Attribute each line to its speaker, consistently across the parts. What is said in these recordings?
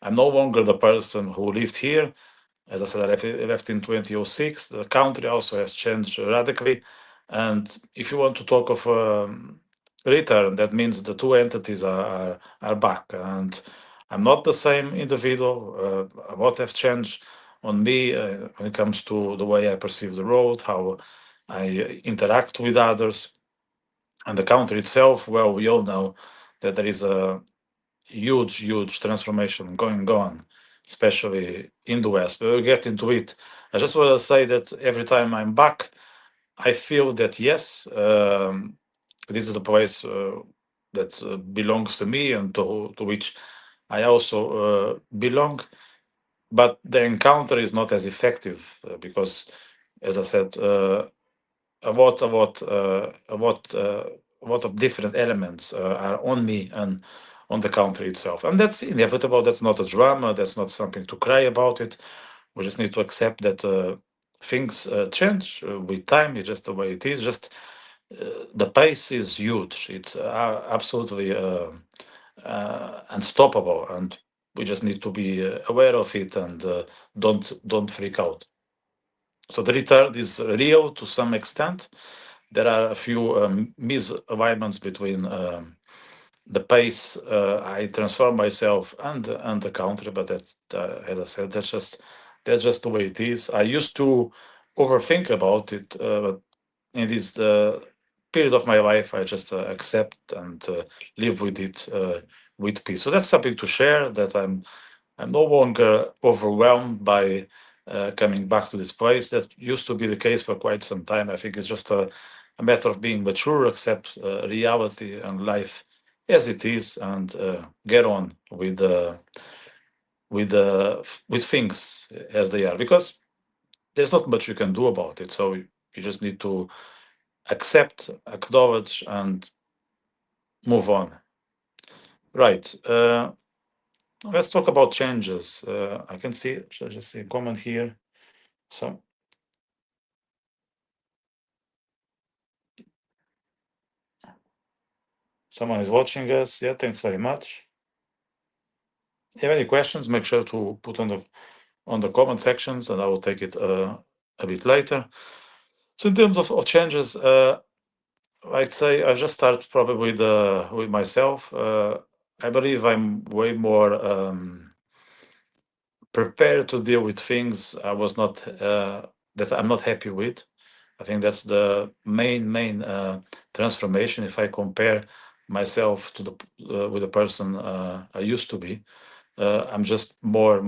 Speaker 1: I'm no longer the person who lived here. As I said, I left in 2006. The country also has changed radically. And if you want to talk of return, that means the two entities are back. And I'm not the same individual. A lot has changed on me when it comes to the way I perceive the world, how I interact with others. And the country itself, well, we all know that there is a huge, huge transformation going on, especially in the West. But we'll get into it. I just want to say that every time I'm back, I feel that yes, this is a place that belongs to me and to which I also belong. But the encounter is not as effective because, as I said, a lot, a lot, a lot of different elements are on me and on the country itself, and that's inevitable. That's not a drama. That's not something to cry about. It. We just need to accept that things change with time. It's just the way it is. Just the pace is huge. It's absolutely unstoppable, and we just need to be aware of it and don't freak out. So the return is real to some extent. There are a few misalignments between the pace I transform myself and the country, but that, as I said, that's just the way it is. I used to overthink about it, but in this period of my life, I just accept and live with it with peace. So that's something to share. That I'm no longer overwhelmed by coming back to this place. That used to be the case for quite some time. I think it's just a matter of being mature, accept reality and life as it is, and get on with things as they are. Because there's not much you can do about it. So you just need to accept, acknowledge, and move on. Right. Let's talk about changes. I can see, should I just see a comment here? So, someone is watching us. Yeah, thanks very much. If you have any questions, make sure to put on the comment sections, and I will take it a bit later. So, in terms of changes, I'd say I just start probably with myself. I believe I'm way more prepared to deal with things I was not that I'm not happy with. I think that's the main transformation. If I compare myself to the with the person I used to be, I'm just more.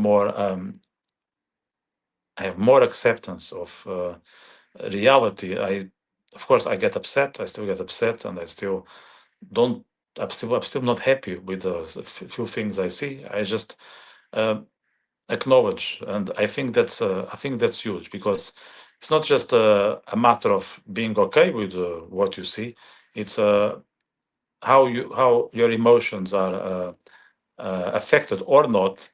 Speaker 1: I have more acceptance of reality. Of course, I get upset. I still get upset, and I still don't. I'm still not happy with the few things I see. I just uh, acknowledge, and I think that's huge because it's not just a matter of being okay with what you see. It's how your emotions are affected or not,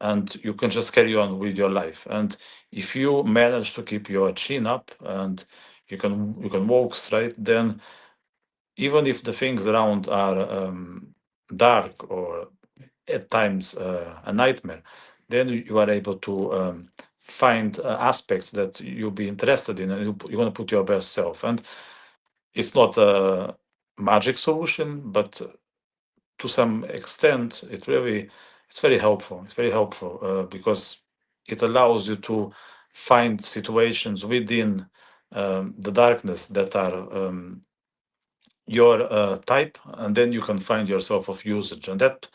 Speaker 1: and you can just carry on with your life. And if you manage to keep your chin up and you can walk straight, then even if the things around are dark or at times a nightmare, then you are able to find aspects that you'll be interested in, and you want to put your best self. And it's not a magic solution, but to some extent, it's very helpful. It's very helpful because it allows you to find situations within the darkness that are your type, and then you can find yourself of usage, and that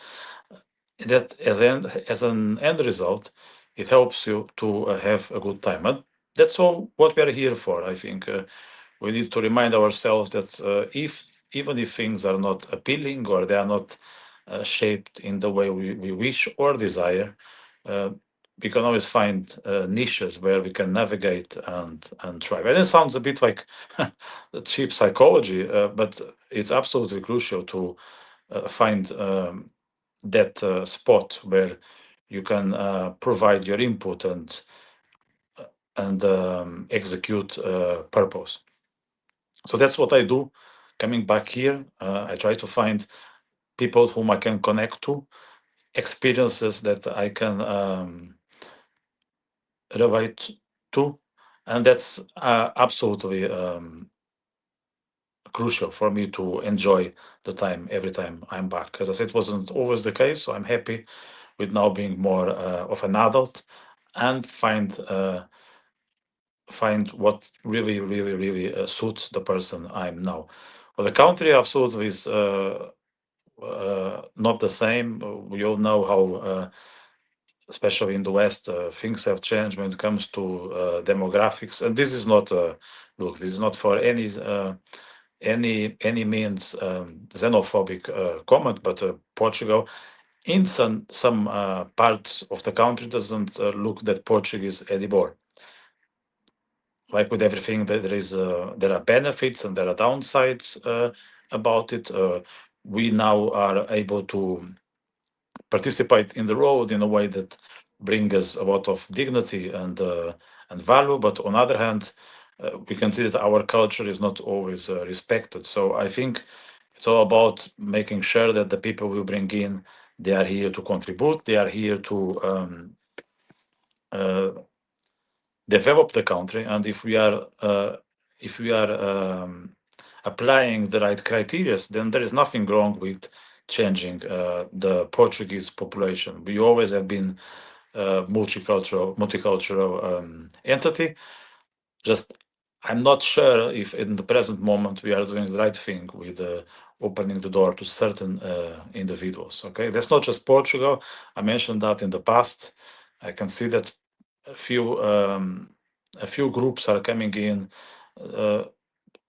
Speaker 1: as an end result, it helps you to have a good time. And that's all what we are here for. I think we need to remind ourselves that if even if things are not appealing or they are not shaped in the way we wish or desire, uh, we can always find niches where we can navigate and thrive. And it sounds a bit like cheap psychology, but it's absolutely crucial to find that spot where you can provide your input and execute purpose. So that's what I do. Coming back here, I try to find people whom I can connect to experiences that I can relate to, and that's absolutely crucial for me to enjoy the time every time I'm back. As I said, it wasn't always the case, so I'm happy with now being more of an adult and find what really suits the person I'm now. Well, the country absolutely is not the same. We all know how, especially in the West, things have changed when it comes to demographics. And this is not, look, this is not for any means xenophobic comment, but Portugal, in some parts of the country, doesn't look that Portuguese anymore. Like with everything, there are benefits and there are downsides about it. We now are able to participate in the road in a way that brings us a lot of dignity and value. But on the other hand, we can see that our culture is not always respected. So I think it's all about making sure that the people we bring in, they are here to contribute. They are here to uh, develop the country, and if we are applying the right criteria, then there is nothing wrong with changing the Portuguese population. We always have been multicultural entity. Just I'm not sure if in the present moment we are doing the right thing with opening the door to certain individuals. Okay, that's not just Portugal. I mentioned that in the past. I can see that a few um, a few groups are coming in uh,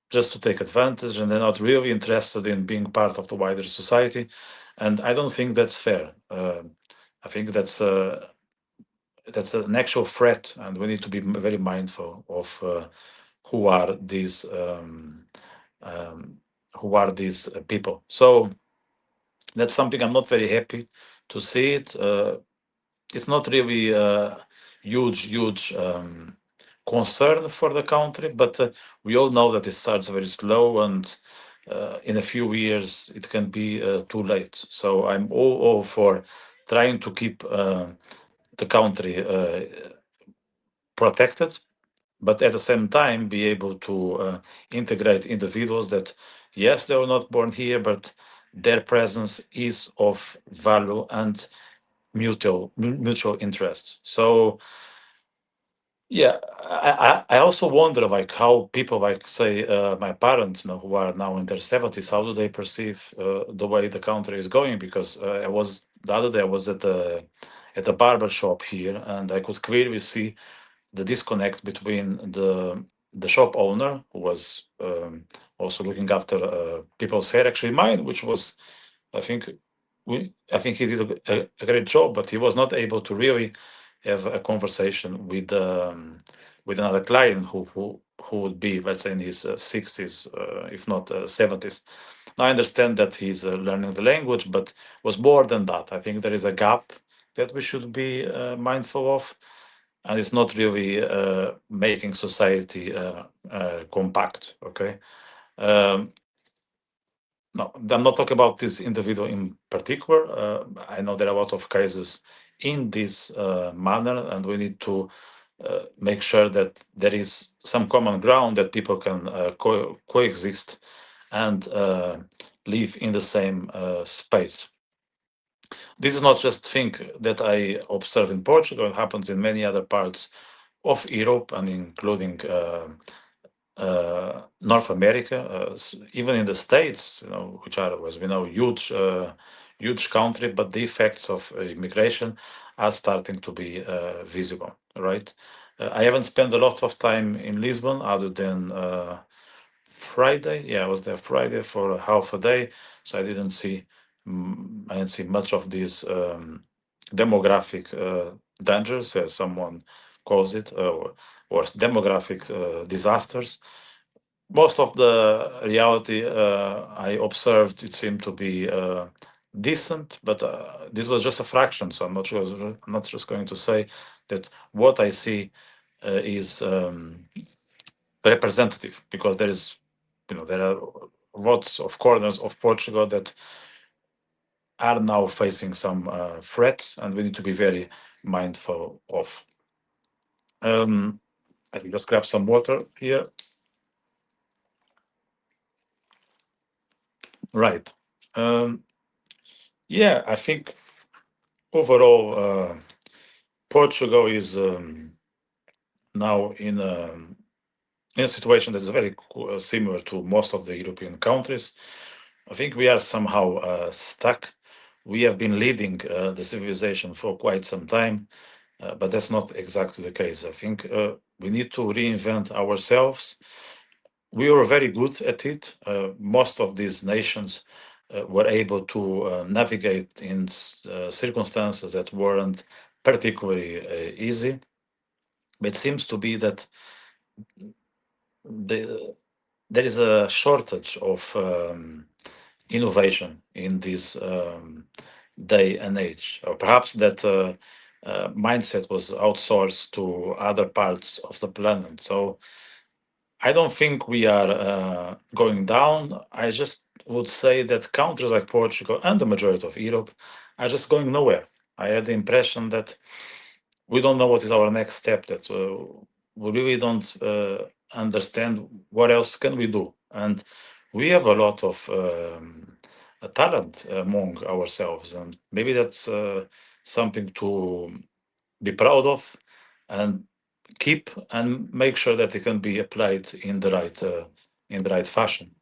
Speaker 1: just to take advantage, and they're not really interested in being part of the wider society. And I don't think that's fair. I think that's an actual threat, and we need to be very mindful of who are these um, people. So that's something I'm not very happy to see it. It's not really a huge concern for the country, but we all know that it starts very slow, and in a few years it can be too late. So I'm all for trying to keep the country protected, but at the same time be able to integrate individuals that, yes, they were not born here, but their presence is of value and mutual interest. So yeah, I also wonder like how people like say my parents, who are now in their 70s, how do they perceive the way the country is going? Because I was the other day I was at a barber shop here, and I could clearly see the disconnect between the shop owner, who was also looking after people's hair, actually mine, which was, I think, I think he did a great job, but he was not able to really have a conversation with another client who would be, let's say, in his 60s, if not 70s. I understand that he's learning the language, but was more than that. I think there is a gap that we should be mindful of, and it's not really making society compact. Okay. Um, no, I'm not talking about this individual in particular. I know there are a lot of cases in this manner, and we need to make sure that there is some common ground that people can coexist and live in the same space. This is not just thing that I observe in Portugal. It happens in many other parts of Europe, and including North America, even in the States, which are, as we know, huge country, but the effects of immigration are starting to be visible, right? I haven't spent a lot of time in Lisbon other than Friday. Yeah, I was there Friday for half a day, so I didn't see much of these demographic dangers, as someone calls it, or demographic disasters. Most of the reality I observed, it seemed to be decent, but this was just a fraction. So I'm not just going to say that what I see is representative, because there are lots of corners of Portugal that are now facing some threats, and we need to be very mindful of. Um, I will just grab some water here. Right. Um, yeah, I think overall, Portugal is now in a situation that is very similar to most of the European countries. I think we are somehow stuck. We have been leading the civilization for quite some time, but that's not exactly the case. I think we need to reinvent ourselves. We were very good at it. Most of these nations were able to navigate in circumstances that weren't particularly easy. But it seems to be that the, there is a shortage of innovation in this day and age, or perhaps that mindset was outsourced to other parts of the planet. So I don't think we are going down. I just would say that countries like Portugal and the majority of Europe are just going nowhere. I had the impression that we don't know what is our next step. That we really don't understand what else can we do, and we have a lot of talent among ourselves, and maybe that's something to be proud of and keep and make sure that it can be applied in the right fashion.